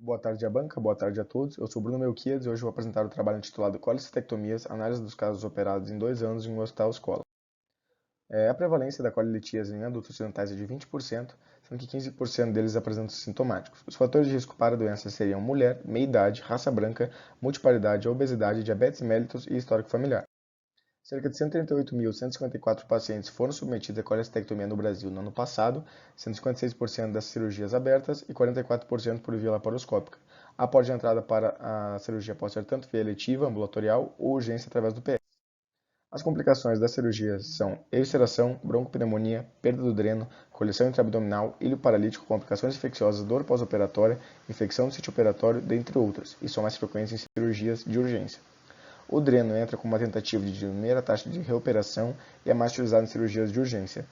Boa tarde, Abanca. Boa tarde a todos. Eu sou Bruno Melquiades e hoje vou apresentar o trabalho intitulado Colicistectomias, análise dos casos operados em 2 anos em um hospital-escola. A prevalência da colelitíase em adultos ocidentais é de 20%, sendo que 15% deles apresentam sintomáticos. Os fatores de risco para a doença seriam mulher, meia-idade, raça branca, multiparidade, obesidade, diabetes mellitus e histórico familiar. Cerca de 138.154 pacientes foram submetidos a colecistectomia no Brasil no ano passado, sendo 56% das cirurgias abertas e 44% por via laparoscópica. A porta de entrada para a cirurgia pode ser tanto via eletiva, ambulatorial ou urgência através do PS. As complicações das cirurgias são evisceração, broncopneumonia, perda do dreno, coleção intraabdominal, ilho paralítico, complicações infecciosas, dor pós-operatória, infecção do sítio operatório, dentre outras, e são mais frequentes em cirurgias de urgência. O dreno entra como uma tentativa de diminuir a taxa de reoperação e é mais utilizado em cirurgias de urgência.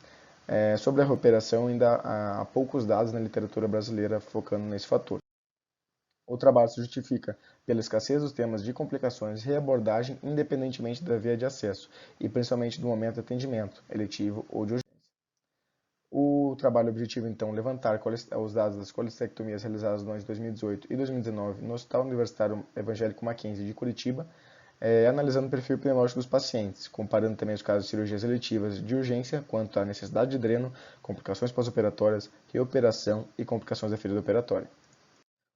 Sobre a reoperação, ainda há poucos dados na literatura brasileira focando nesse fator. O trabalho se justifica pela escassez dos temas de complicações e reabordagem independentemente da via de acesso, e principalmente do momento de atendimento, eletivo ou de urgência. O trabalho objetivo, então, levantar os dados das colecistectomias realizadas no ano de 2018 e 2019 no Hospital Universitário Evangélico Mackenzie de Curitiba, analisando o perfil epidemiológico dos pacientes, comparando também os casos de cirurgias eletivas de urgência quanto à necessidade de dreno, complicações pós-operatórias, reoperação e complicações da ferida operatória.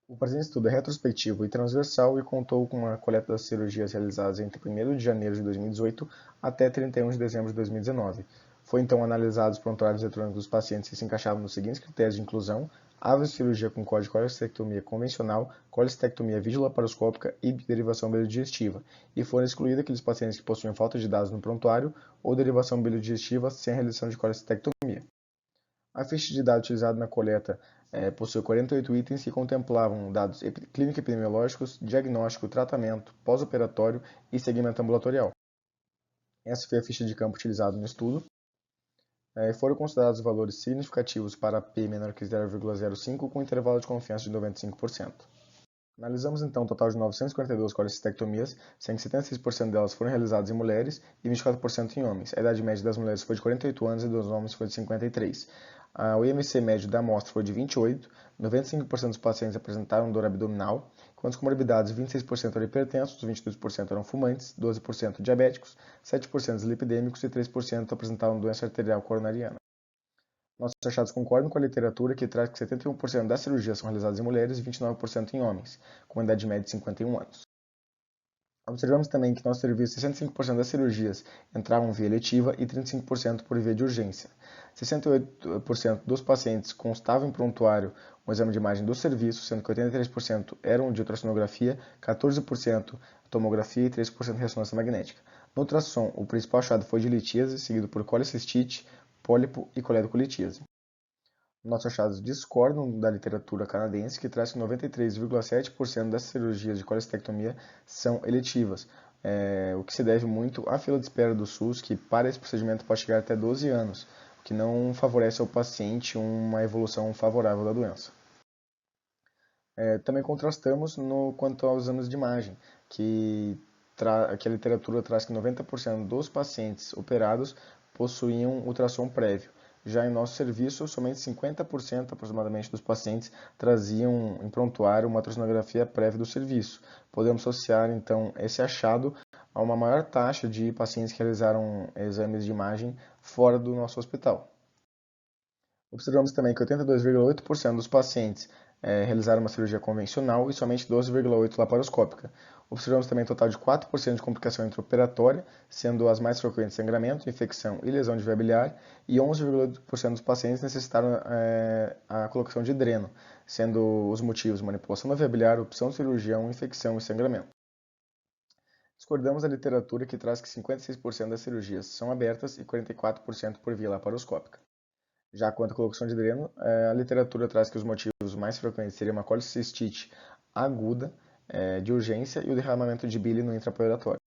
O presente estudo é retrospectivo e transversal e contou com uma coleta das cirurgias realizadas entre 1º de janeiro de 2018 até 31 de dezembro de 2019. Foi então analisados os prontuários eletrônicos dos pacientes que se encaixavam nos seguintes critérios de inclusão: avocirurgia com código de colecistectomia convencional, colecistectomia videolaparoscópica e derivação biliodigestiva, e foram excluídos aqueles pacientes que possuíam falta de dados no prontuário ou derivação biliodigestiva sem realização de colecistectomia. A ficha de dados utilizada na coleta possui 48 itens que contemplavam dados clínico-epidemiológicos, diagnóstico, tratamento, pós-operatório e segmento ambulatorial. Essa foi a ficha de campo utilizada no estudo. Foram considerados valores significativos para P menor que 0,05 com intervalo de confiança de 95%. Analisamos então um total de 942 colecistectomias, sendo que 76% delas foram realizadas em mulheres e 24% em homens. A idade média das mulheres foi de 48 anos e dos homens foi de 53. O IMC médio da amostra foi de 28, 95% dos pacientes apresentaram dor abdominal, enquanto as comorbidades 26% eram hipertensos, 22% eram fumantes, 12% diabéticos, 7% dislipidêmicos e 3% apresentavam doença arterial coronariana. Nossos achados concordam com a literatura que traz que 71% das cirurgias são realizadas em mulheres e 29% em homens, com idade média de 51 anos. Observamos também que no nosso serviço 65% das cirurgias entravam via eletiva e 35% por via de urgência. 68% dos pacientes constavam em prontuário um exame de imagem do serviço, sendo que 83% eram de ultrassonografia, 14% tomografia e 3% ressonância magnética. No ultrassom, o principal achado foi de litíase, seguido por colecistite, pólipo e coledocolitíase. Nossos achados discordam da literatura canadense, que traz que 93,7% das cirurgias de colecistectomia são eletivas, o que se deve muito à fila de espera do SUS, que para esse procedimento pode chegar até 12 anos, o que não favorece ao paciente uma evolução favorável da doença. Também contrastamos quanto aos exames de imagem, que a literatura traz que 90% dos pacientes operados possuíam ultrassom prévio. Já em nosso serviço, somente 50% aproximadamente dos pacientes traziam em prontuário uma ultrassonografia prévia do serviço. Podemos associar, então, esse achado a uma maior taxa de pacientes que realizaram exames de imagem fora do nosso hospital. Observamos também que 82,8% dos pacientes realizaram uma cirurgia convencional e somente 12,8% laparoscópica. Observamos também um total de 4% de complicação intraoperatória, sendo as mais frequentes sangramento, infecção e lesão de via biliar, e 11,8% dos pacientes necessitaram a colocação de dreno, sendo os motivos manipulação da via biliar, opção de cirurgião, infecção e sangramento. Discordamos da literatura que traz que 56% das cirurgias são abertas e 44% por via laparoscópica. Já quanto à colocação de dreno, a literatura traz que os motivos mais frequentes seriam uma colicistite aguda, de urgência, e o derramamento de bile no intraoperatório.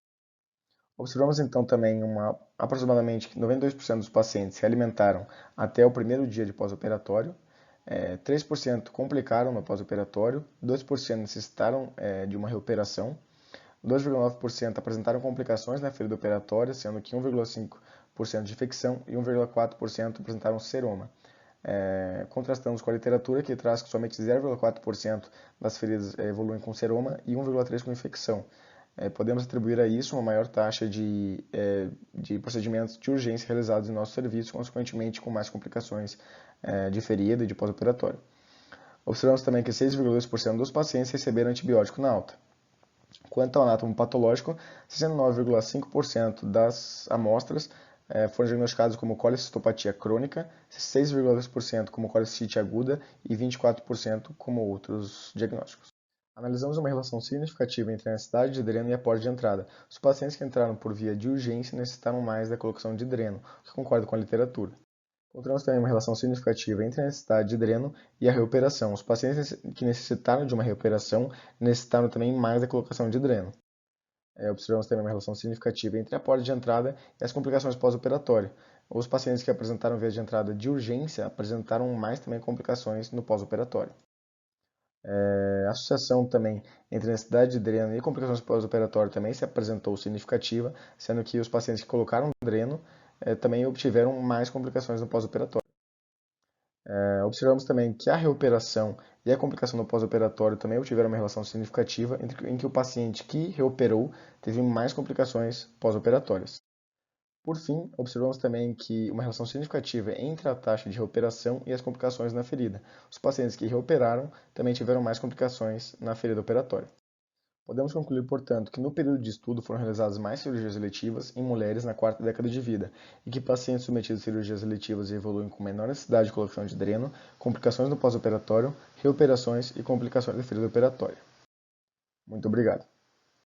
Observamos então também aproximadamente 92% dos pacientes se alimentaram até o primeiro dia de pós-operatório, 3% complicaram no pós-operatório, 2% necessitaram de uma reoperação, 2,9% apresentaram complicações na ferida operatória, sendo que 1,5% de infecção e 1,4% apresentaram seroma. contrastamos com a literatura, que traz que somente 0,4% das feridas evoluem com seroma e 1,3% com infecção. Podemos atribuir a isso uma maior taxa de procedimentos de urgência realizados em nosso serviço, consequentemente com mais complicações de ferida e de pós-operatório. Observamos também que 6,2% dos pacientes receberam antibiótico na alta. Quanto ao anátomo patológico, 69,5% das amostras foram diagnosticadas como colicistopatia crônica, 6,2% como colicite aguda e 24% como outros diagnósticos. Analisamos uma relação significativa entre a necessidade de dreno e a porta de entrada. Os pacientes que entraram por via de urgência necessitaram mais da colocação de dreno, o que concorda com a literatura. Encontramos também uma relação significativa entre a necessidade de dreno e a reoperação. Os pacientes que necessitaram de uma reoperação necessitaram também mais da colocação de dreno. Observamos também uma relação significativa entre a porta de entrada e as complicações pós-operatório. Os pacientes que apresentaram via de entrada de urgência apresentaram mais também complicações no pós-operatório. A associação também entre necessidade de dreno e complicações pós-operatório também se apresentou significativa, sendo que os pacientes que colocaram dreno também obtiveram mais complicações no pós-operatório. Observamos também que a reoperação e a complicação no pós-operatório também obtiveram uma relação significativa em que o paciente que reoperou teve mais complicações pós-operatórias. Por fim, observamos também que uma relação significativa entre a taxa de reoperação e as complicações na ferida. Os pacientes que reoperaram também tiveram mais complicações na ferida operatória. Podemos concluir, portanto, que no período de estudo foram realizadas mais cirurgias eletivas em mulheres na quarta década de vida e que pacientes submetidos a cirurgias eletivas evoluem com menor necessidade de colocação de dreno, complicações no pós-operatório, reoperações e complicações da ferida operatória. Muito obrigado.